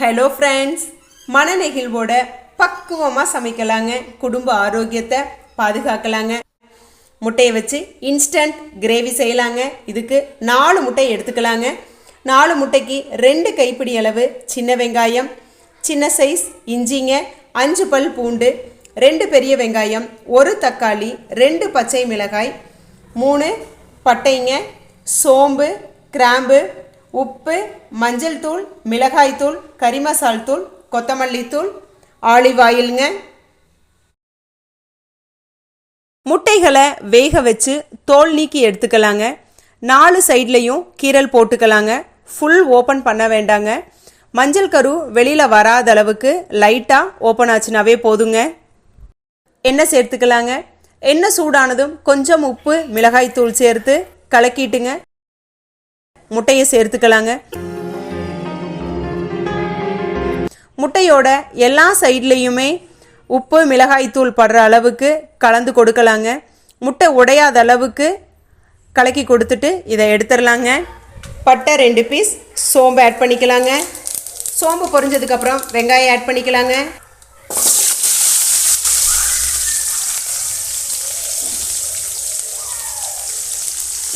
Hello friends, மனநெகிழ்வோட பக்குவமாக சமைக்கலாங்க. குடும்ப ஆரோக்கியத்தை பாதுகாக்கலாங்க. முட்டையை வச்சு இன்ஸ்டன்ட் கிரேவி செய்யலாங்க. இதுக்கு 4 முட்டை எடுத்துக்கலாங்க. 4 முட்டைக்கு 2 கைப்பிடி அளவு சின்ன வெங்காயம், சின்ன சைஸ் இஞ்சிங்க, 5 பல் பூண்டு, 2 பெரிய வெங்காயம், 1 தக்காளி, 2 பச்சை மிளகாய், 3 பட்டைங்க, சோம்பு, கிராம்பு, உப்பு, மஞ்சள் தூள், மிளகாய் தூள், கறி மசால் தூள், கொத்தமல்லி தூள், ஆலிவ் ஆயிலுங்க. முட்டைகளை வேக வச்சு தோல் நீக்கி எடுத்துக்கலாங்க. 4 சைட்லையும் கீரல் போட்டுக்கலாங்க. ஃபுல் ஓப்பன் பண்ண வேண்டாங்க. மஞ்சள் கரு வெளியில் வராத அளவுக்கு லைட்டாக ஓப்பன் ஆச்சுனாவே போதுங்க. எண்ணெய் சேர்த்துக்கலாங்க. எண்ணெய் சூடானதும் கொஞ்சம் உப்பு, மிளகாய் தூள் சேர்த்து கலக்கிட்டுங்க முட்டையை சேர்த்துக்கலாங்க. முட்டையோட எல்லா சைட்லேயுமே உப்பு, மிளகாய் தூள் படுற அளவுக்கு கலந்து கொடுக்கலாங்க. முட்டை உடையாத அளவுக்கு கலக்கி கொடுத்துட்டு இதை எடுத்துடலாங்க. பட்டை 2 பீஸ், சோம்பு ஆட் பண்ணிக்கலாங்க. சோம்பு பொரிஞ்சதுக்கப்புறம் வெங்காயம் ஆட் பண்ணிக்கலாங்க.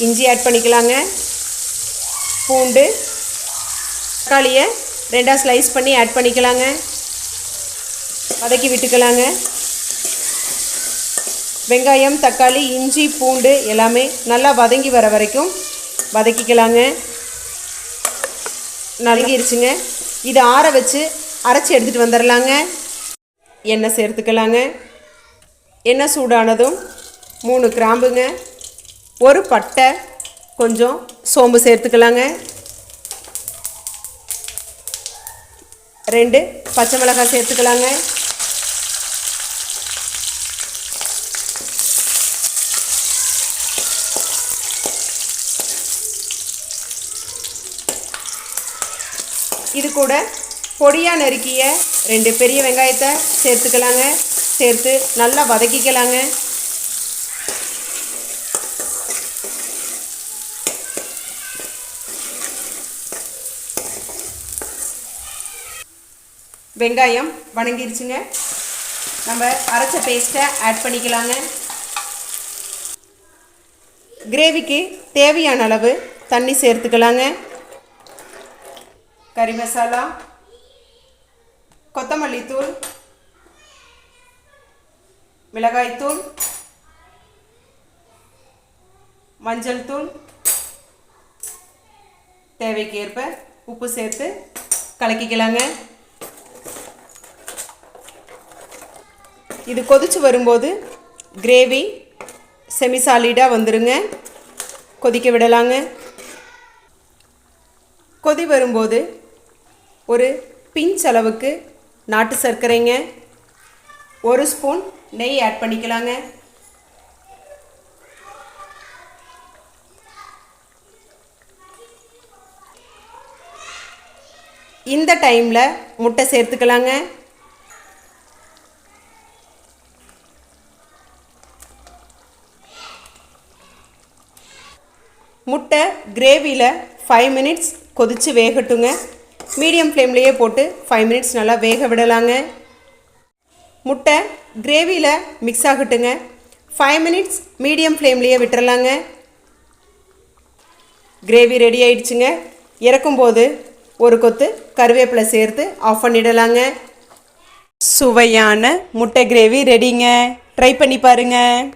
இஞ்சி ஆட் பண்ணிக்கலாங்க. பூண்டு, தக்காளியை 2 ஸ்லைஸ் பண்ணி ஆட் பண்ணிக்கலாங்க. வதக்கி விட்டுக்கலாங்க. வெங்காயம், தக்காளி, இஞ்சி, பூண்டு எல்லாமே நல்லா வதங்கி வர வரைக்கும் வதக்கிக்கலாங்க. நலங்கிருச்சுங்க. இதை ஆற வச்சு அரைச்சி எடுத்துகிட்டு வந்துடலாங்க. எண்ணெய் சேர்த்துக்கலாங்க. எண்ணெய் சூடானதும் 3 கிராம்புங்க, 1 பட்டை, கொஞ்சம் சோம்பு சேர்த்துக்கலாங்க. 2 பச்சை மிளகாய் சேர்த்துக்கலாங்க. இது கூட பொடியாக நறுக்கிய 2 பெரிய வெங்காயத்தை சேர்த்துக்கலாங்க. சேர்த்து நல்லா வதக்கிக்கலாங்க. வெங்காயம் வணங்கிருச்சுங்க. நம்ம அரைச்ச பேஸ்ட்டை ஆட் பண்ணிக்கலாங்க. கிரேவிக்கு தேவையான அளவு தண்ணி சேர்த்துக்கலாங்க. கறி மசாலா, கொத்தமல்லி தூள், மிளகாய் தூள், மஞ்சள் தூள், தேவைக்கேற்ப உப்பு சேர்த்து கலக்கிக்கலாங்க. இது கொதிச்சு வரும்போது கிரேவி செமி சாலிடாக வந்துருங்க. கொதிக்க விடலாங்க. கொதி வரும்போது ஒரு பிஞ்ச் அளவுக்கு நாட்டு சர்க்கரைங்க, 1 ஸ்பூன் நெய் ஆட் பண்ணிக்கலாங்க. இந்த டைமில் முட்டை சேர்த்துக்கலாங்க. முட்டை கிரேவியில் 5 மினிட்ஸ் கொதித்து வேகட்டுங்க. மீடியம் ஃப்ளேம்லேயே போட்டு 5 மினிட்ஸ் நல்லா வேக விடலாங்க. முட்டை கிரேவியில் மிக்ஸ் ஆகட்டுங்க. 5 மினிட்ஸ் மீடியம் ஃப்ளேம்லேயே விட்டுறலாங்க. கிரேவி ரெடி ஆயிடுச்சுங்க. இறக்கும்போது ஒரு கொத்து கருவேப்பிலை சேர்த்து ஆஃப் பண்ணிடலாங்க. சுவையான முட்டை கிரேவி ரெடிங்க. ட்ரை பண்ணி பாருங்கள்.